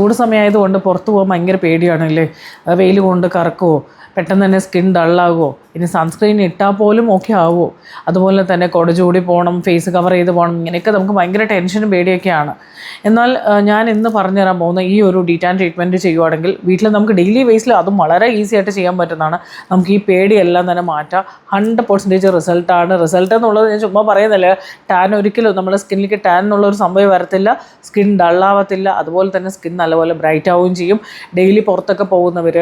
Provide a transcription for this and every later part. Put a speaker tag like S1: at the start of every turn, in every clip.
S1: ചൂട് സമയമായതുകൊണ്ട് പുറത്ത് പോകാൻ ഭയങ്കര പേടിയാണല്ലേ, വെയിൽ കൊണ്ട് കറക്കുമോ, പെട്ടെന്ന് തന്നെ സ്കിൻ ഡള്ളാകുമോ, ഇനി സൺസ്ക്രീൻ ഇട്ടാൽ പോലും ഓക്കെ ആവുമോ, അതുപോലെ തന്നെ കുട ചൂടി പോകണം, ഫേസ് കവർ ചെയ്ത് പോകണം, ഇങ്ങനെയൊക്കെ നമുക്ക് ഭയങ്കര ടെൻഷനും പേടിയൊക്കെയാണ്. എന്നാൽ ഞാൻ ഇന്ന് പറഞ്ഞുതരാൻ പോകുന്ന ഈ ഒരു ഡീറ്റാൻ ട്രീറ്റ്മെൻറ്റ് ചെയ്യുവാണെങ്കിൽ വീട്ടിൽ നമുക്ക് ഡെയിലി ബേസിൽ അതും വളരെ ഈസി ആയിട്ട് ചെയ്യാൻ പറ്റുന്നതാണ്. നമുക്ക് ഈ പേടിയെല്ലാം തന്നെ മാറ്റാം. 100% റിസൾട്ടാണ്. റിസൾട്ട് എന്നുള്ളത് ഞാൻ ചുമ്മാ പറയുന്നില്ല. ടാൻ ഒരിക്കലും നമ്മുടെ സ്കിന്നിലേക്ക് ടാൻ എന്നുള്ളൊരു സംഭവം വരത്തില്ല, സ്കിൻ ഡള്ളാവത്തില്ല, അതുപോലെ തന്നെ സ്കിൻ നല്ലപോലെ ബ്രൈറ്റ് ആവുകയും ചെയ്യും. ഡെയിലി പുറത്തൊക്കെ പോകുന്നവർ,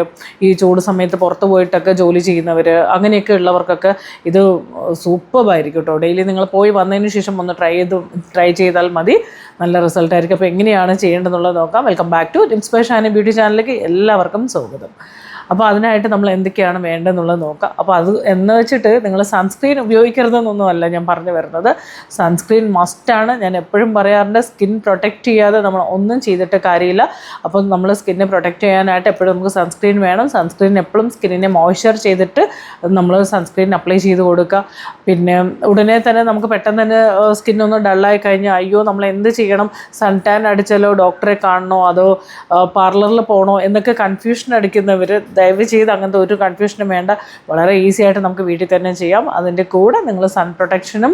S1: ഈ ചൂട് സമയത്ത് പുറത്ത് പോയിട്ടൊക്കെ ജോലി ചെയ്യുന്നവർ, അങ്ങനെയൊക്കെ ഉള്ളവർക്കൊക്കെ ഇത് സൂപ്പറായിരിക്കും കേട്ടോ. ഡെയിലി നിങ്ങൾ പോയി വന്നതിന് ശേഷം ഒന്ന് ട്രൈ ചെയ്താൽ മതി, നല്ല റിസൾട്ട് ആയിരിക്കും. അപ്പോൾ എങ്ങനെയാണ് ചെയ്യേണ്ടതെന്നുള്ളത് നോക്കാം. Welcome back to inspire Shani beauty ചാനലിലേക്ക് എല്ലാവർക്കും സ്വാഗതം. അപ്പോൾ അതിനായിട്ട് നമ്മൾ എന്തൊക്കെയാണ് വേണ്ടതെന്നുള്ളത് നോക്കാം. അപ്പോൾ അത് എന്ന് വെച്ചിട്ട് നിങ്ങൾ സൺസ്ക്രീൻ ഉപയോഗിക്കരുതെന്നൊന്നുമല്ല ഞാൻ പറഞ്ഞു വരുന്നത്. സൺസ്ക്രീൻ മസ്റ്റാണ്. ഞാൻ എപ്പോഴും പറയാറുണ്ട്, സ്കിൻ പ്രൊട്ടക്റ്റ് ചെയ്യാതെ നമ്മൾ ഒന്നും ചെയ്തിട്ട് കാര്യമില്ല. അപ്പോൾ നമ്മൾ സ്കിന്നെ പ്രൊട്ടക്റ്റ് ചെയ്യാനായിട്ട് എപ്പോഴും നമുക്ക് സൺസ്ക്രീൻ വേണം. സൺസ്ക്രീൻ എപ്പോഴും സ്കിന്നിനെ മോയ്സ്ചർ ചെയ്തിട്ട് നമ്മൾ സൺസ്ക്രീൻ അപ്ലൈ ചെയ്ത് കൊടുക്കുക. പിന്നെ ഉടനെ തന്നെ നമുക്ക് പെട്ടെന്ന് തന്നെ സ്കിന്നൊന്ന് ഡള്ളായി കഴിഞ്ഞാൽ അയ്യോ നമ്മൾ എന്ത് ചെയ്യണം, സൺ ടാൻ അടിച്ചാലോ, ഡോക്ടറെ കാണണോ, അതോ പാർലറിൽ പോകണോ എന്നൊക്കെ കൺഫ്യൂഷൻ അടിക്കുന്നവർ ദയവ് ചെയ്ത് അങ്ങനത്തെ ഒരു കൺഫ്യൂഷനും വേണ്ട. വളരെ ഈസി ആയിട്ട് നമുക്ക് വീട്ടിൽ തന്നെ ചെയ്യാം. അതിൻ്റെ കൂടെ നിങ്ങൾ സൺ പ്രൊട്ടക്ഷനും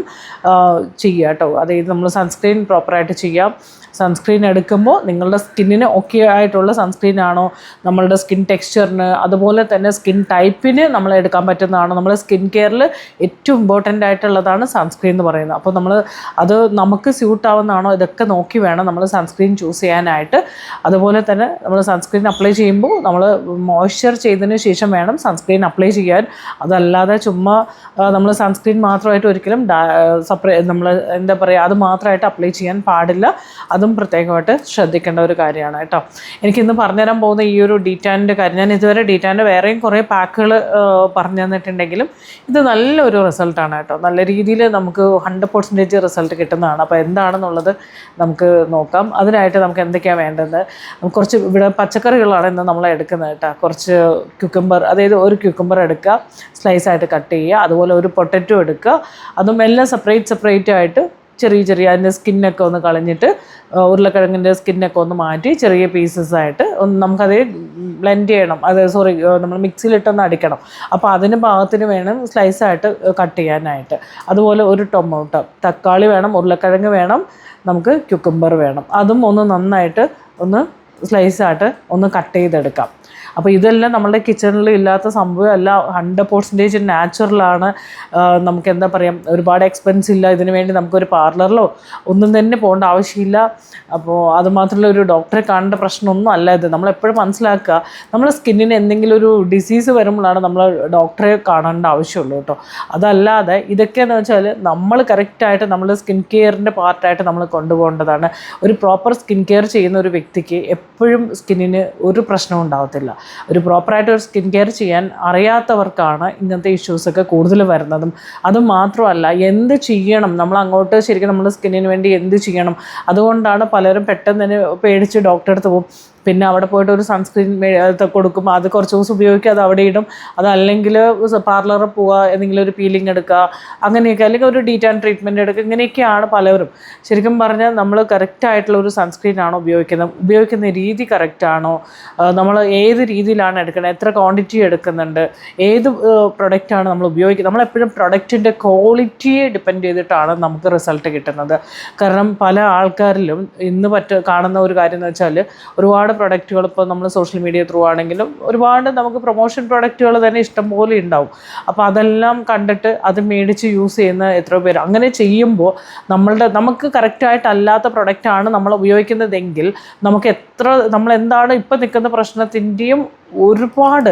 S1: ചെയ്യുക കേട്ടോ. അതായത് നമ്മൾ സൺസ്ക്രീൻ പ്രോപ്പറായിട്ട് ചെയ്യാം. സൺസ്ക്രീൻ എടുക്കുമ്പോൾ നിങ്ങളുടെ സ്കിന്നിന് ഓക്കെ ആയിട്ടുള്ള സൺസ്ക്രീൻ ആണോ, നമ്മളുടെ സ്കിൻ ടെക്സ്ചറിന്, അതുപോലെ തന്നെ സ്കിൻ ടൈപ്പിന് നമ്മൾ എടുക്കാൻ പറ്റുന്നതാണോ. നമ്മുടെ സ്കിൻ കെയറിൽ ഏറ്റവും ഇമ്പോർട്ടൻ്റ് ആയിട്ടുള്ളതാണ് സൺസ്ക്രീൻ എന്ന് പറയുന്നത്. അപ്പോൾ നമ്മൾ അത് നമുക്ക് സ്യൂട്ട് ആവുന്നതാണോ ഇതൊക്കെ നോക്കി വേണം നമ്മൾ സൺസ്ക്രീൻ ചൂസ് ചെയ്യാനായിട്ട്. അതുപോലെ തന്നെ നമ്മൾ സൺസ്ക്രീൻ അപ്ലൈ ചെയ്യുമ്പോൾ നമ്മൾ മോയ്സ്ചർ ചെയ്തതിന് ശേഷം വേണം സൺസ്ക്രീൻ അപ്ലൈ ചെയ്യാൻ. അതല്ലാതെ ചുമ്മാ നമ്മൾ സൺസ്ക്രീൻ മാത്രമായിട്ട് ഒരിക്കലും നമ്മൾ എന്താ പറയുക അത് മാത്രമായിട്ട് അപ്ലൈ ചെയ്യാൻ പാടില്ല. അതും പ്രത്യേകമായിട്ട് ശ്രദ്ധിക്കേണ്ട ഒരു കാര്യമാണ് കേട്ടോ. എനിക്കിന്ന് പറഞ്ഞുതരാൻ പോകുന്ന ഈ ഒരു ഡീറ്റാനിൻ്റെ കാര്യം, ഞാൻ ഇതുവരെ ഡീറ്റാനിൻ്റെ വേറെയും കുറേ പാക്കുകൾ പറഞ്ഞു തന്നിട്ടുണ്ടെങ്കിലും ഇത് നല്ലൊരു റിസൾട്ടാണ് കേട്ടോ. നല്ല രീതിയിൽ നമുക്ക് 100% റിസൾട്ട് കിട്ടുന്നതാണ്. അപ്പോൾ എന്താണെന്നുള്ളത് നമുക്ക് നോക്കാം. അതിനായിട്ട് നമുക്ക് എന്തൊക്കെയാണ് വേണ്ടത്, കുറച്ച് ഇവിടെ പച്ചക്കറികളാണ് ഇന്ന് നമ്മൾ എടുക്കുന്നത് കേട്ടോ. കുറച്ച് ക്യുക്കമ്പർ, അതായത് ഒരു ക്യുക്കമ്പർ എടുക്കുക, സ്ലൈസായിട്ട് കട്ട് ചെയ്യുക. അതുപോലെ ഒരു പൊട്ടറ്റോ എടുക്കുക, അതും എല്ലാം സെപ്പറേറ്റ് ആയിട്ട് ചെറിയ അതിൻ്റെ സ്കിന്നൊക്കെ ഒന്ന് കളഞ്ഞിട്ട്, ഉരുളക്കിഴങ്ങിൻ്റെ സ്കിന്നൊക്കെ ഒന്ന് മാറ്റി ചെറിയ പീസസായിട്ട് ഒന്ന് നമുക്കത് ബ്ലെൻഡ് ചെയ്യണം. നമ്മൾ മിക്സിയിലിട്ടൊന്ന് അടിക്കണം. അപ്പോൾ അതിന് പാകത്തിന് വേണം സ്ലൈസായിട്ട് കട്ട് ചെയ്യാനായിട്ട്. അതുപോലെ ഒരു ടൊമാറ്റോ, തക്കാളി വേണം, ഉരുളക്കിഴങ്ങ് വേണം, നമുക്ക് ക്യുക്കമ്പർ വേണം. അതും ഒന്ന് നന്നായിട്ട് ഒന്ന് സ്ലൈസായിട്ട് ഒന്ന് കട്ട് ചെയ്തെടുക്കാം. അപ്പോൾ ഇതെല്ലാം നമ്മുടെ കിച്ചണിൽ ഇല്ലാത്ത സംഭവമല്ല, 100% നാച്ചുറലാണ്. നമുക്ക് എന്താ പറയുക, ഒരുപാട് എക്സ്പെൻസ് ഇല്ല. ഇതിനു വേണ്ടി നമുക്കൊരു പാർലറിലോ ഒന്നും തന്നെ പോകേണ്ട ആവശ്യമില്ല. അപ്പോൾ അതുമാത്രമല്ല, ഒരു ഡോക്ടറെ കാണേണ്ട പ്രശ്നമൊന്നും അല്ല ഇത്. നമ്മളെപ്പോഴും മനസ്സിലാക്കുക, നമ്മുടെ സ്കിന്നിന് എന്തെങ്കിലും ഒരു ഡിസീസ് വരുമ്പോഴാണ് നമ്മൾ ഡോക്ടറെ കാണേണ്ട ആവശ്യമുള്ളൂ കേട്ടോ. അതല്ലാതെ ഇതൊക്കെയെന്ന് വെച്ചാൽ നമ്മൾ കറക്റ്റായിട്ട് നമ്മൾ സ്കിൻ കെയറിൻ്റെ പാർട്ടായിട്ട് നമ്മൾ കൊണ്ടുപോകേണ്ടതാണ്. ഒരു പ്രോപ്പർ സ്കിൻ കെയർ ചെയ്യുന്ന ഒരു വ്യക്തിക്ക് എപ്പോഴും സ്കിന്നിന് ഒരു പ്രശ്നവും ഉണ്ടാകത്തില്ല. ഒരു പ്രോപ്പറായിട്ട് ഒരു സ്കിൻ കെയർ ചെയ്യാൻ അറിയാത്തവർക്കാണ് ഇങ്ങനത്തെ ഇഷ്യൂസൊക്കെ കൂടുതൽ വരുന്നതും. അതുമാത്രമല്ല, എന്ത് ചെയ്യണം, നമ്മൾ അങ്ങോട്ട് ശരിക്കും നമ്മുടെ സ്കിന്നിന് വേണ്ടി എന്ത് ചെയ്യണം, അതുകൊണ്ടാണ് പലരും പെട്ടെന്ന് തന്നെ പേടിച്ച് ഡോക്ടറെ അടുത്ത് പോകും. പിന്നെ അവിടെ പോയിട്ട് ഒരു സൺസ്ക്രീൻ കൊടുക്കും, അത് കുറച്ച് ദിവസം ഉപയോഗിക്കുക, അത് അവിടെ ഇടും. അതല്ലെങ്കിൽ പാർലറിൽ പോവുക, എന്തെങ്കിലും ഒരു പീലിംഗ് എടുക്കുക, അങ്ങനെയൊക്കെ, അല്ലെങ്കിൽ ഒരു ഡീറ്റാൻ ട്രീറ്റ്മെൻറ്റ് എടുക്കുക. ഇങ്ങനെയൊക്കെയാണ് പലരും. ശരിക്കും പറഞ്ഞാൽ നമ്മൾ കറക്റ്റായിട്ടുള്ള ഒരു സൺസ്ക്രീൻ ആണോ ഉപയോഗിക്കുന്ന രീതി കറക്റ്റാണോ, നമ്മൾ ഏത് രീതിയിലാണ് എടുക്കുന്നത്, എത്ര ക്വാണ്ടിറ്റി എടുക്കുന്നുണ്ട്, ഏത് പ്രൊഡക്റ്റാണ് നമ്മൾ ഉപയോഗിക്കുന്നത്. നമ്മളെപ്പോഴും പ്രൊഡക്റ്റിൻ്റെ ക്വാളിറ്റിയെ ഡിപ്പെൻഡ് ചെയ്തിട്ടാണ് നമുക്ക് റിസൾട്ട് കിട്ടുന്നത്. കാരണം പല ആൾക്കാരിലും ഇന്ന് കാണുന്ന ഒരു കാര്യം എന്ന് വെച്ചാൽ, ഒരുപാട് പ്രൊഡക്റ്റുകൾ ഇപ്പോൾ നമ്മൾ സോഷ്യൽ മീഡിയ ത്രൂ ആണെങ്കിലും ഒരുപാട് നമുക്ക് പ്രൊമോഷൻ പ്രൊഡക്റ്റുകൾ തന്നെ ഇഷ്ടംപോലെ ഉണ്ടാവും. അപ്പോൾ അതെല്ലാം കണ്ടിട്ട് അത് മേടിച്ച് യൂസ് ചെയ്യുന്ന എത്രയോ പേര്. അങ്ങനെ ചെയ്യുമ്പോൾ നമുക്ക് കറക്റ്റായിട്ടല്ലാത്ത പ്രൊഡക്റ്റാണ് നമ്മൾ ഉപയോഗിക്കുന്നതെങ്കിൽ നമ്മൾ എന്താണ് ഇപ്പോൾ നിൽക്കുന്ന പ്രശ്നത്തിൻ്റെയും ഒരുപാട്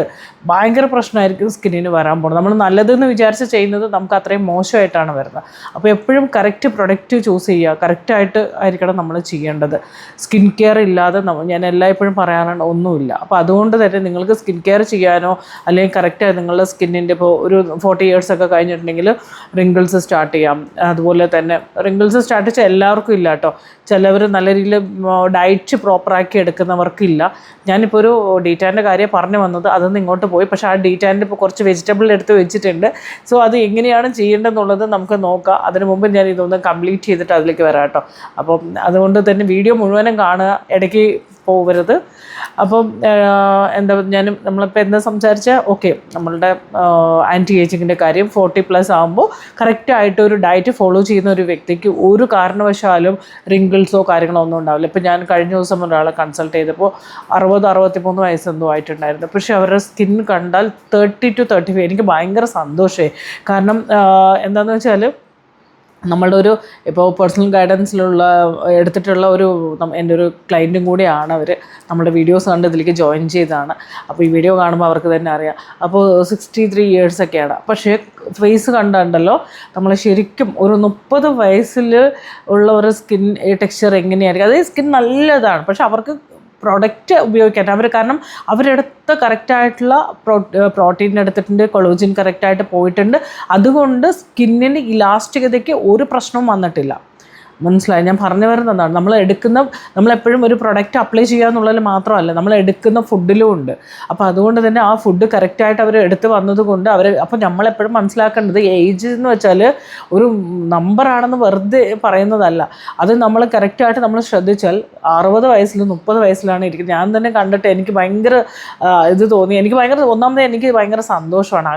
S1: ഭയങ്കര പ്രശ്നമായിരിക്കും സ്കിന്നിന് വരാൻ പോകുന്നത്. നമ്മൾ നല്ലതെന്ന് വിചാരിച്ച് ചെയ്യുന്നത് നമുക്ക് അത്രയും മോശമായിട്ടാണ് വരുന്നത്. അപ്പോൾ എപ്പോഴും കറക്റ്റ് പ്രൊഡക്റ്റ് ചൂസ് ചെയ്യുക, കറക്റ്റായിട്ട് ആയിരിക്കണം നമ്മൾ ചെയ്യേണ്ടത്. സ്കിൻ കെയർ ഇല്ലാതെ ഞാൻ എല്ലായ്പ്പോഴും പറയാറുണ്ട് ഒന്നുമില്ല. അപ്പോൾ അതുകൊണ്ട് തന്നെ നിങ്ങൾക്ക് സ്കിൻ കെയർ ചെയ്യാനോ അല്ലെങ്കിൽ കറക്റ്റായി നിങ്ങളുടെ സ്കിന്നിൻ്റെ ഇപ്പോൾ ഒരു 40 years ഒക്കെ കഴിഞ്ഞിട്ടുണ്ടെങ്കിൽ റിങ്കിൾസ് സ്റ്റാർട്ട് ചെയ്യാം. അതുപോലെ തന്നെ റിങ്കിൾസ് സ്റ്റാർട്ട് ചെയ്താൽ എല്ലാവർക്കും ഇല്ല കേട്ടോ. ചിലവർ നല്ല രീതിയിൽ ഡയറ്റ് പ്രോപ്പറാക്കി എടുക്കുന്നവർക്കില്ല. ഞാനിപ്പോൾ ഒരു ഡീറ്റാൻ്റെ കാര്യം പറഞ്ഞു വന്നത്, അതൊന്നും ഇങ്ങോട്ട് പോയി. പക്ഷേ ആ ഡീറ്റാൻ്റെ ഇപ്പോൾ കുറച്ച് വെജിറ്റബിൾ എടുത്ത് വെച്ചിട്ടുണ്ട്. സോ അത് എങ്ങനെയാണ് ചെയ്യേണ്ടതെന്നുള്ളത് നമുക്ക് നോക്കാം. അതിന് മുമ്പ് ഞാൻ ഇതൊന്ന് കംപ്ലീറ്റ് ചെയ്തിട്ട് അതിലേക്ക് വരാം കേട്ടോ. അപ്പം അതുകൊണ്ട് തന്നെ വീഡിയോ മുഴുവനും കാണുക. ഇടയ്ക്ക് പോകരുത്. അപ്പം നമ്മളിപ്പോൾ എന്താ സംസാരിച്ചാൽ ഓക്കെ, നമ്മളുടെ ആൻറ്റി ഏജിങ്ങിൻ്റെ കാര്യം 40+ ആകുമ്പോൾ കറക്റ്റായിട്ട് ഒരു ഡയറ്റ് ഫോളോ ചെയ്യുന്ന ഒരു വ്യക്തിക്ക് ഒരു കാരണവശാലും റിങ്കിൾസോ കാര്യങ്ങളോ ഒന്നും ഉണ്ടാവില്ല. ഇപ്പോൾ ഞാൻ കഴിഞ്ഞ ദിവസം ഒരാളെ കൺസൾട്ട് ചെയ്തപ്പോൾ 60-63 വയസ്സെന്തോ ആയിട്ടുണ്ടായിരുന്നു. പക്ഷേ അവരുടെ സ്കിൻ കണ്ടാൽ 30 to 35. എനിക്ക് ഭയങ്കര സന്തോഷമായി. കാരണം എന്താണെന്ന് വെച്ചാൽ നമ്മളുടെ ഒരു ഇപ്പോൾ പേഴ്സണൽ ഗൈഡൻസിലുള്ള എടുത്തിട്ടുള്ള എൻ്റെ ഒരു ക്ലയൻറ്റും കൂടിയാണ് അവർ. നമ്മുടെ വീഡിയോസ് കണ്ട് ഇതിലേക്ക് ജോയിൻ ചെയ്തതാണ്. അപ്പോൾ ഈ വീഡിയോ കാണുമ്പോൾ അവർക്ക് തന്നെ അറിയാം. അപ്പോൾ 63 ഇയേഴ്സൊക്കെയാണ്. പക്ഷേ ഫേസ് കണ്ടുണ്ടല്ലോ, നമ്മൾ ശരിക്കും ഒരു 30 വയസ്സിൽ ഉള്ള ഒരു സ്കിൻ ടെക്സ്ചർ എങ്ങനെയായിരിക്കും. അതേ സ്കിൻ നല്ലതാണ്, പക്ഷെ അവർക്ക് പ്രൊഡക്റ്റ് ഉപയോഗിക്കാൻ കാരണം അവരെടുത്ത് കറക്റ്റായിട്ടുള്ള പ്രോട്ടീൻ എടുത്തിട്ടുണ്ട്, കൊളോജിൻ കറക്റ്റായിട്ട് പോയിട്ടുണ്ട്. അതുകൊണ്ട് സ്കിന്നിന് ഇലാസ്റ്റികതയ്ക്ക് ഒരു പ്രശ്നവും വന്നിട്ടില്ല. മനസ്സിലായി ഞാൻ പറഞ്ഞു വരുന്നതാണ്. നമ്മളെപ്പോഴും ഒരു പ്രൊഡക്റ്റ് അപ്ലൈ ചെയ്യുക എന്നുള്ളതിൽ മാത്രമല്ല, നമ്മൾ എടുക്കുന്ന ഫുഡിലും ഉണ്ട്. അപ്പോൾ അതുകൊണ്ട് തന്നെ ആ ഫുഡ് കറക്റ്റായിട്ട് അവർ എടുത്ത് വന്നതുകൊണ്ട് അപ്പോൾ നമ്മളെപ്പോഴും മനസ്സിലാക്കേണ്ടത് ഏജ് എന്ന് വെച്ചാൽ ഒരു നമ്പറാണെന്ന് വെറുതെ പറയുന്നതല്ല. അത് നമ്മൾ കറക്റ്റായിട്ട് നമ്മൾ ശ്രദ്ധിച്ചാൽ 60 വയസ്സിൽ 30 വയസ്സിലാണ് ഇരിക്കുന്നത്. ഞാൻ തന്നെ കണ്ടിട്ട് എനിക്ക് ഭയങ്കര ഇത് തോന്നി. ഒന്നാമത് എനിക്ക് ഭയങ്കര സന്തോഷമാണ്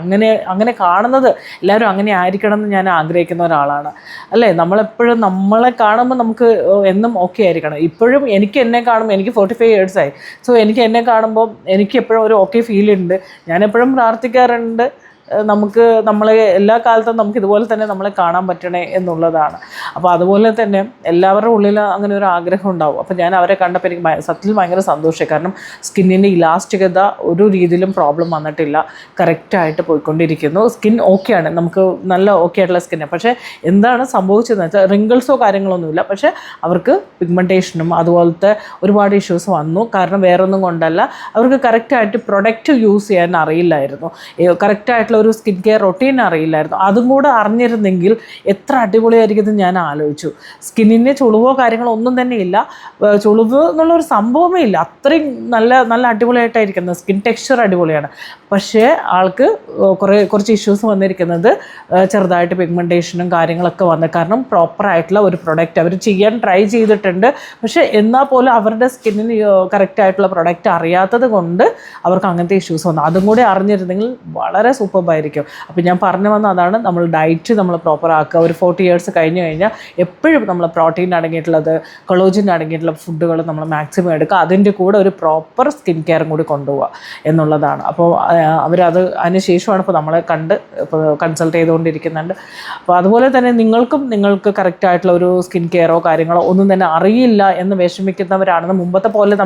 S1: അങ്ങനെ കാണുന്നത്. എല്ലാവരും അങ്ങനെ ആയിരിക്കണം എന്ന് ഞാൻ ആഗ്രഹിക്കുന്ന ഒരാളാണ്, അല്ലേ? നമ്മളെപ്പോഴും നമ്മളെ കാണുമ്പോൾ നമുക്ക് എന്നും ഓക്കെ ആയിരിക്കണം. ഇപ്പോഴും എന്നെ കാണുമ്പോൾ എനിക്ക് 45 ഇയേഴ്സായി. സോ എന്നെ കാണുമ്പോൾ എനിക്ക് എപ്പോഴും ഒരു ഓക്കെ ഫീൽ ഉണ്ട്. ഞാനെപ്പോഴും പ്രാർത്ഥിക്കാറുണ്ട് നമ്മളെ എല്ലാ കാലത്തും നമുക്ക് ഇതുപോലെ തന്നെ നമ്മളെ കാണാൻ പറ്റണേ എന്നുള്ളതാണ്. അപ്പോൾ അതുപോലെ തന്നെ എല്ലാവരുടെ ഉള്ളിൽ അങ്ങനെ ഒരു ആഗ്രഹം ഉണ്ടാവും. അപ്പോൾ ഞാൻ അവരെ കണ്ടപ്പോൾ എനിക്ക് സത്യത്തിൽ ഭയങ്കര സന്തോഷമായി. കാരണം സ്കിന്നിൻ്റെ ഇലാസ്റ്റികത ഒരു രീതിയിലും പ്രോബ്ലം വന്നിട്ടില്ല, കറക്റ്റായിട്ട് പോയിക്കൊണ്ടിരിക്കുന്നു. സ്കിൻ ഓക്കെയാണ്, നമുക്ക് നല്ല ഓക്കെ ആയിട്ടുള്ള സ്കിന്നാണ്. പക്ഷേ എന്താണ് സംഭവിച്ചതെന്ന് വെച്ചാൽ റിങ്കിൾസോ കാര്യങ്ങളൊന്നുമില്ല, പക്ഷേ അവർക്ക് പിഗ്മെൻറ്റേഷനും അതുപോലത്തെ ഒരുപാട് ഇഷ്യൂസ് വന്നു. കാരണം വേറൊന്നും കൊണ്ടല്ല, അവർക്ക് കറക്റ്റായിട്ട് പ്രൊഡക്റ്റ് യൂസ് ചെയ്യാൻ അറിയില്ലായിരുന്നു, കറക്റ്റായിട്ടുള്ള ഒരു സ്കിൻ കെയർ റൊട്ടീൻ അറിയില്ലായിരുന്നു. അതും കൂടെ അറിഞ്ഞിരുന്നെങ്കിൽ എത്ര അടിപൊളിയായിരിക്കും ഞാൻ ആലോചിച്ചു. സ്കിന്നിന് ചുളിവോ കാര്യങ്ങളോ ഒന്നും തന്നെ ഇല്ല, ചുളിവ് എന്നുള്ളൊരു സംഭവമേ ഇല്ല. അത്രയും നല്ല അടിപൊളിയായിട്ടായിരിക്കുന്നത്, സ്കിൻ ടെക്സ്ചർ അടിപൊളിയാണ്. പക്ഷേ ആൾക്ക് കുറച്ച് ഇഷ്യൂസ് വന്നിരിക്കുന്നത് ചെറുതായിട്ട് പിഗ്മെൻറ്റേഷനും കാര്യങ്ങളൊക്കെ വന്നു. കാരണം പ്രോപ്പറായിട്ടുള്ള ഒരു പ്രൊഡക്റ്റ് അവർ ചെയ്യാൻ ട്രൈ ചെയ്തിട്ടുണ്ട്. പക്ഷേ എന്നാൽ പോലും അവരുടെ സ്കിന്നിന് കറക്റ്റായിട്ടുള്ള പ്രൊഡക്റ്റ് അറിയാത്തത് കൊണ്ട് അവർക്ക് അങ്ങനത്തെ ഇഷ്യൂസ് വന്നു. അതും കൂടി അറിഞ്ഞിരുന്നെങ്കിൽ വളരെ സൂപ്പർബായിരിക്കും. അപ്പോൾ ഞാൻ പറഞ്ഞു വന്ന അതാണ്, നമ്മൾ ഡയറ്റ് നമ്മൾ പ്രോപ്പർ ആക്കുക. ഒരു 40 ഇയേഴ്സ് കഴിഞ്ഞ് കഴിഞ്ഞാൽ എപ്പോഴും നമ്മൾ പ്രോട്ടീൻ അടങ്ങിയിട്ടുള്ളത്, കൊളോജിൻ അടങ്ങിയിട്ടുള്ള ഫുഡുകൾ നമ്മൾ മാക്സിമം എടുക്കുക. അതിൻ്റെ കൂടെ ഒരു പ്രോപ്പർ സ്കിൻ കെയറും കൂടി കൊണ്ടുപോവുക എന്നുള്ളതാണ്. അപ്പോൾ അതിന് ശേഷമാണ് ഇപ്പോൾ നമ്മളെ ഇപ്പോൾ കൺസൾട്ട് ചെയ്തുകൊണ്ടിരിക്കുന്നുണ്ട്. അപ്പോൾ അതുപോലെ തന്നെ നിങ്ങൾക്ക് കറക്റ്റായിട്ടുള്ള ഒരു സ്കിൻ കെയറോ കാര്യങ്ങളോ ഒന്നും തന്നെ അറിയില്ല എന്ന് വിഷമിക്കുന്നവരാണെന്ന് മുമ്പത്തെ പോലെ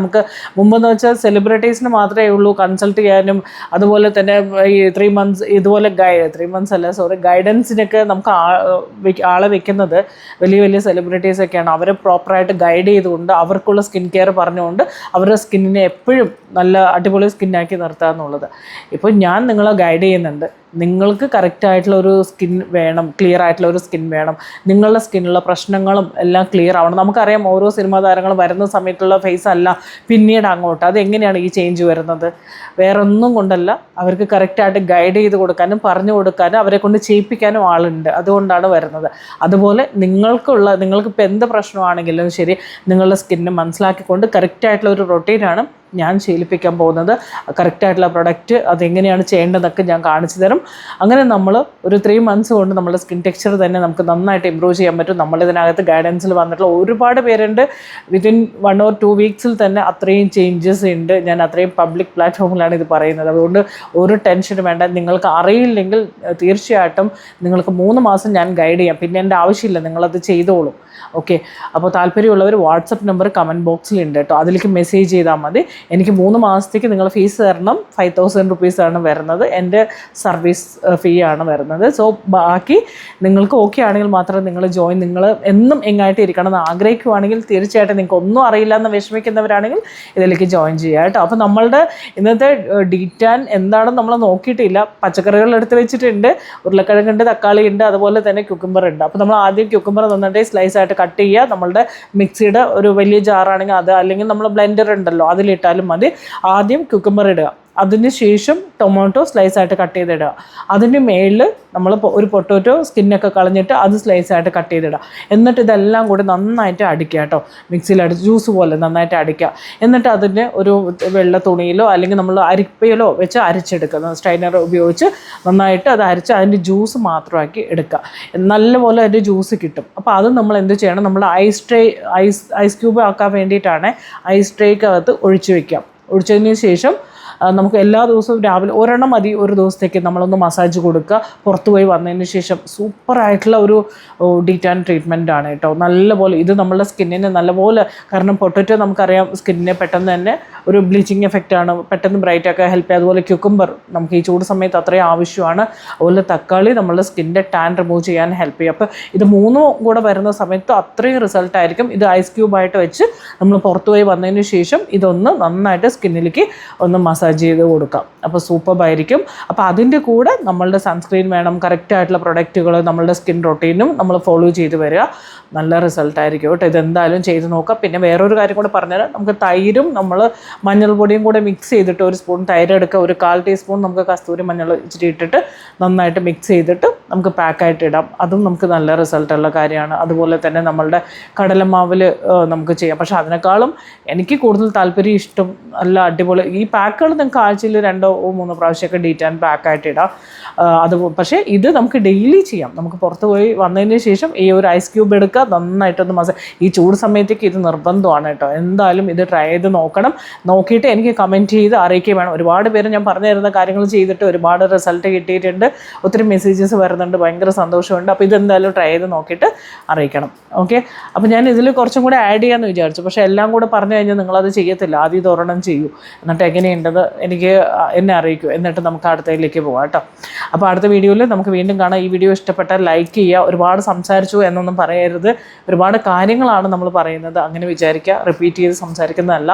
S1: മുമ്പെന്ന് വെച്ചാൽ സെലിബ്രിറ്റീസിന് മാത്രമേ ഉള്ളൂ കൺസൾട്ട് ചെയ്യാനും അതുപോലെ തന്നെ ഈ 3 months ഇതുപോലെ 3 months അല്ല ഗൈഡൻസിനൊക്കെ നമുക്ക് ആളെ വെക്കുന്നത് വലിയ സെലിബ്രിറ്റീസൊക്കെയാണ്. അവരെ പ്രോപ്പറായിട്ട് ഗൈഡ് ചെയ്തുകൊണ്ട് അവർക്കുള്ള സ്കിൻ കെയർ പറഞ്ഞുകൊണ്ട് അവരുടെ സ്കിന്നിനെ എപ്പോഴും നല്ല അടിപൊളി സ്കിന്നാക്കി നിർത്തുക എന്നുള്ളത്. ഇപ്പോൾ ഞാൻ നിങ്ങളെ ഗൈഡ് ചെയ്യുന്നുണ്ട്. നിങ്ങൾക്ക് കറക്റ്റായിട്ടുള്ള ഒരു സ്കിൻ വേണം, ക്ലിയർ ആയിട്ടുള്ള ഒരു സ്കിൻ വേണം. നിങ്ങളുടെ സ്കിന്നുള്ള പ്രശ്നങ്ങളും എല്ലാം ക്ലിയർ ആവണം. നമുക്കറിയാം ഓരോ സിനിമാ താരങ്ങളും വരുന്ന സമയത്തുള്ള ഫേസ് അല്ല പിന്നീട് അങ്ങോട്ട്. അതെങ്ങനെയാണ് ഈ ചേഞ്ച് വരുന്നത്? വേറൊന്നും കൊണ്ടല്ല, അവർക്ക് കറക്റ്റായിട്ട് ഗൈഡ് ചെയ്ത് കൊടുക്കാനും പറഞ്ഞു കൊടുക്കാനും അവരെ കൊണ്ട് ചെയ്യിപ്പിക്കാനും ആളുണ്ട്. അതുകൊണ്ടാണ് വരുന്നത്. അതുപോലെ നിങ്ങൾക്കിപ്പോൾ എന്ത് പ്രശ്നമാണെങ്കിലും ശരി, നിങ്ങളുടെ സ്കിന്ന് മനസ്സിലാക്കിക്കൊണ്ട് കറക്റ്റായിട്ടുള്ള ഒരു റൊട്ടീനാണ് ഞാൻ ശീലിപ്പിക്കാൻ പോകുന്നത്. കറക്റ്റായിട്ടുള്ള പ്രൊഡക്റ്റ് അതെങ്ങനെയാണ് ചെയ്യേണ്ടതെന്നൊക്കെ ഞാൻ കാണിച്ചു തരും. അങ്ങനെ നമ്മൾ ഒരു 3 months കൊണ്ട് നമ്മുടെ സ്കിൻ ടെക്സ്ചർ തന്നെ നമുക്ക് നന്നായിട്ട് ഇമ്പ്രൂവ് ചെയ്യാൻ പറ്റും. നമ്മളിതിനകത്ത് ഗൈഡൻസിൽ വന്നിട്ടുള്ള ഒരുപാട് പേരുണ്ട്. വിത്തിൻ 1 or 2 weeks തന്നെ അത്രയും ചേഞ്ചസ് ഉണ്ട്. ഞാൻ അത്രയും പബ്ലിക് പ്ലാറ്റ്ഫോമിലാണ് ഇത് പറയുന്നത്. അതുകൊണ്ട് ഒരു ടെൻഷനും വേണ്ട. നിങ്ങൾക്ക് അറിയില്ലെങ്കിൽ തീർച്ചയായിട്ടും നിങ്ങൾക്ക് 3 മാസം ഞാൻ ഗൈഡ് ചെയ്യാം. പിന്നെ എൻ്റെ ആവശ്യമില്ല, നിങ്ങളത് ചെയ്തോളും. ഓക്കെ, അപ്പോൾ താല്പര്യമുള്ളവർ വാട്സപ്പ് നമ്പർ കമൻറ്റ് ബോക്സിലുണ്ട് കേട്ടോ, അതിലേക്ക് മെസ്സേജ് ചെയ്താൽ മതി. എനിക്ക് 3 മാസത്തേക്ക് നിങ്ങൾ ഫീസ് തരണം. 5000 rupees വരുന്നത്. എൻ്റെ സർവീസ് ഫീ ആണ് വരുന്നത്. സോ ബാക്കി നിങ്ങൾക്ക് ഓക്കെ ആണെങ്കിൽ മാത്രം നിങ്ങൾ എന്നും എങ്ങായിട്ട് ഇരിക്കണം എന്ന് ആഗ്രഹിക്കുവാണെങ്കിൽ തീർച്ചയായിട്ടും നിങ്ങൾക്ക് ഒന്നും അറിയില്ല എന്ന് വിഷമിക്കുന്നവരാണെങ്കിൽ ഇതിലേക്ക് ജോയിൻ ചെയ്യുക കേട്ടോ. അപ്പോൾ നമ്മളുടെ ഇന്നത്തെ ഡീറ്റാൻ എന്താണെന്ന് നമ്മൾ നോക്കിയിട്ടില്ല. പച്ചക്കറികൾ എടുത്ത് വെച്ചിട്ടുണ്ട്, ഉരുളക്കിഴങ്ങുണ്ട്, തക്കാളി ഉണ്ട്, അതുപോലെ തന്നെ ക്യുക്കുംബർ ഉണ്ട്. അപ്പോൾ നമ്മൾ ആദ്യം ക്യുക്കുംബർ നന്നായിട്ട് സ്ലൈസ് ആയിട്ട് കട്ട് ചെയ്യുക. നമ്മളുടെ മിക്സിയുടെ ഒരു വലിയ ജാറാണെങ്കിൽ അത്, അല്ലെങ്കിൽ നമ്മൾ ബ്ലെൻഡർ ഉണ്ടല്ലോ അതിലിട്ടാലും മതി. ആദ്യം ക്യുക്കുംബർ ഇടുക. അതിന് ശേഷം ടൊമാറ്റോ സ്ലൈസായിട്ട് കട്ട് ചെയ്തിടുക. അതിൻ്റെ മേളിൽ നമ്മൾ ഒരു പൊട്ടറ്റോ സ്കിന്നൊക്കെ കളഞ്ഞിട്ട് അത് സ്ലൈസായിട്ട് കട്ട് ചെയ്തിടുക. എന്നിട്ട് ഇതെല്ലാം കൂടി നന്നായിട്ട് അടിക്കുക കേട്ടോ. മിക്സിയിൽ ജ്യൂസ് പോലെ നന്നായിട്ട് അടിക്കുക. എന്നിട്ട് അതിൻ്റെ ഒരു വെള്ള തുണിയിലോ അല്ലെങ്കിൽ നമ്മൾ അരിപ്പയിലോ വെച്ച് അരച്ചെടുക്കുക. സ്ട്രൈനർ ഉപയോഗിച്ച് നന്നായിട്ട് അത് അരച്ച് അതിൻ്റെ ജ്യൂസ് മാത്രമാക്കി എടുക്കുക. നല്ലപോലെ അതിൻ്റെ ജ്യൂസ് കിട്ടും. അപ്പോൾ അത് നമ്മൾ എന്ത് ചെയ്യണം, നമ്മൾ ഐസ് ക്യൂബ് ആക്കാൻ വേണ്ടിയിട്ടാണ് ഐസ് ട്രേക്കകത്ത് ഒഴിച്ച് വയ്ക്കാം. ഒഴിച്ചതിന് ശേഷം നമുക്ക് എല്ലാ ദിവസവും രാവിലെ ഒരെണ്ണം മതി ഒരു ദിവസത്തേക്ക് നമ്മളൊന്ന് മസാജ് കൊടുക്കുക. പുറത്ത് പോയി വന്നതിന് ശേഷം സൂപ്പറായിട്ടുള്ള ഒരു ഡീറ്റാൻ ട്രീറ്റ്മെൻ്റ് ആണ് കേട്ടോ. നല്ലപോലെ ഇത് നമ്മളുടെ സ്കിന്നിന് നല്ലപോലെ, കാരണം പൊട്ടറ്റോ നമുക്കറിയാം സ്കിന്നിനെ പെട്ടെന്ന് തന്നെ ഒരു ബ്ലീച്ചിങ് എഫക്റ്റ് ആണ്, പെട്ടെന്ന് ബ്രൈറ്റാക്കാൻ ഹെൽപ്പ് ചെയ്യും. അതുപോലെ ക്യുക്കുംബർ നമുക്ക് ഈ ചൂട് സമയത്ത് അത്രയും ആവശ്യമാണ്. അതുപോലെ തക്കാളി നമ്മളുടെ സ്കിന്നിൻ്റെ ടാൻ റിമൂവ് ചെയ്യാൻ ഹെൽപ്പ് ചെയ്യും. അപ്പോൾ ഇത് മൂന്നും കൂടെ വരുന്ന സമയത്ത് അത്രയും റിസൾട്ടായിരിക്കും. ഇത് ഐസ് ക്യൂബായിട്ട് വെച്ച് നമ്മൾ പുറത്ത് പോയി വന്നതിന് ശേഷം ഇതൊന്ന് നന്നായിട്ട് സ്കിന്നിലേക്ക് ഒന്ന് മസാജ് ചെയ്ത് കൊടുക്കാം. അപ്പോൾ സൂപ്പറായിരിക്കും. അപ്പോൾ അതിൻ്റെ കൂടെ നമ്മളുടെ സൺസ്ക്രീൻ വേണം, കറക്റ്റായിട്ടുള്ള പ്രൊഡക്റ്റുകൾ നമ്മളുടെ സ്കിൻ റൊട്ടീനും നമ്മൾ ഫോളോ ചെയ്ത് വരിക. നല്ല റിസൾട്ടായിരിക്കും കേട്ടോ. ഇതെന്തായാലും ചെയ്ത് നോക്കാം. പിന്നെ വേറൊരു കാര്യം കൂടെ പറഞ്ഞുതരാം. നമുക്ക് തൈരും നമ്മൾ മഞ്ഞൾപ്പൊടിയും കൂടെ മിക്സ് ചെയ്തിട്ട് ഒരു സ്പൂൺ തൈര് എടുക്കുക, ഒരു 1/4 ടീസ്പൂൺ നമുക്ക് കസ്തൂരി മഞ്ഞൾ ഇച്ചിരി ഇട്ടിട്ട് നന്നായിട്ട് മിക്സ് ചെയ്തിട്ട് നമുക്ക് പാക്കായിട്ട് ഇടാം. അതും നമുക്ക് നല്ല റിസൾട്ടുള്ള കാര്യമാണ്. അതുപോലെ തന്നെ നമ്മളുടെ കടലമാവിൽ നമുക്ക് ചെയ്യാം. പക്ഷേ അതിനേക്കാളും എനിക്ക് കൂടുതൽ താല്പര്യം ഇഷ്ടം നല്ല അടിപൊളി ഈ പാക്കുകൾ നിങ്ങൾക്ക് ആഴ്ചയിൽ 2-3 പ്രാവശ്യമൊക്കെ ഡീറ്റാൻ പാക്കായിട്ട് ഇടാം. പക്ഷേ ഇത് നമുക്ക് ഡെയിലി ചെയ്യാം. നമുക്ക് പുറത്ത് പോയി വന്നതിന് ശേഷം ഈ ഒരു ഐസ് ക്യൂബ് എടുക്കുക, നന്നായിട്ടൊന്ന് ഈ ചൂട് സമയത്തേക്ക് ഇത് നിർബന്ധമാണ് കേട്ടോ. എന്തായാലും ഇത് ട്രൈ ചെയ്ത് നോക്കണം. നോക്കിയിട്ട് എനിക്ക് കമൻറ്റ് ചെയ്ത് അറിയിക്കുകയും വേണം. ഒരുപാട് പേര് ഞാൻ പറഞ്ഞു തരുന്ന കാര്യങ്ങൾ ചെയ്തിട്ട് ഒരുപാട് റിസൾട്ട് കിട്ടിയിട്ടുണ്ട്. ഒത്തിരി മെസ്സേജസ് വരുന്നുണ്ട്, ഭയങ്കര സന്തോഷമുണ്ട്. അപ്പോൾ ഇതെന്തായാലും ട്രൈ ചെയ്ത് നോക്കിയിട്ട് അറിയിക്കണം. ഓക്കെ, അപ്പോൾ ഞാൻ ഇതിൽ കുറച്ചും കൂടെ ആഡ് ചെയ്യാമെന്ന് വിചാരിച്ചു. പക്ഷേ എല്ലാം കൂടെ പറഞ്ഞു കഴിഞ്ഞാൽ നിങ്ങളത് ചെയ്യത്തില്ല. ആദ്യം ഇത് ഒരെണ്ണം ചെയ്യൂ, എന്നിട്ട് എങ്ങനെയുണ്ടെന്ന് എന്നെ അറിയിക്കൂ. എന്നിട്ട് നമുക്ക് അടുത്തതിലേക്ക് പോകാം കേട്ടോ. അപ്പോൾ അടുത്ത വീഡിയോയിൽ നമുക്ക് വീണ്ടും കാണാം. ഈ വീഡിയോ ഇഷ്ടപ്പെട്ടാൽ ലൈക്ക് ചെയ്യുക. ഒരുപാട് സംസാരിച്ചു എന്നൊന്നും പറയരുത്. ഒരുപാട് കാര്യങ്ങളാണ് നമ്മൾ പറയുന്നത്, അങ്ങനെ വിചാരിക്കുക. റിപ്പീറ്റ് ചെയ്ത് സംസാരിക്കുന്നതല്ല.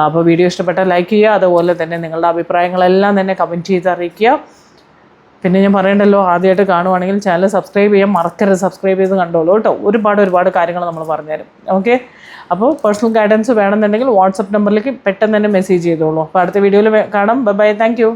S1: അപ്പോൾ വീഡിയോ ഇഷ്ടപ്പെട്ടാൽ ലൈക്ക് ചെയ്യുക. അതുപോലെ തന്നെ നിങ്ങളുടെ അഭിപ്രായങ്ങളെല്ലാം തന്നെ കമൻറ്റ് ചെയ്ത് അറിയിക്കുക. പിന്നെ ഞാൻ പറയണ്ടല്ലോ, ആദ്യമായിട്ട് കാണുവാണെങ്കിൽ ചാനൽ സബ്സ്ക്രൈബ് ചെയ്യാൻ മറക്കരുത്. സബ്സ്ക്രൈബ് ചെയ്ത് കണ്ടോളൂ കേട്ടോ. ഒരുപാട് കാര്യങ്ങൾ നമ്മൾ പറഞ്ഞുതരും. ഓക്കെ, അപ്പോൾ പേഴ്സണൽ ഗൈഡൻസ് വേണമെന്നുണ്ടെങ്കിൽ വാട്സപ്പ് നമ്പറിലേക്ക് പെട്ടെന്ന് തന്നെ മെസ്സേജ് ചെയ്തോളൂ. അപ്പോൾ അടുത്ത വീഡിയോയിൽ കാണാം. Bye, thank U.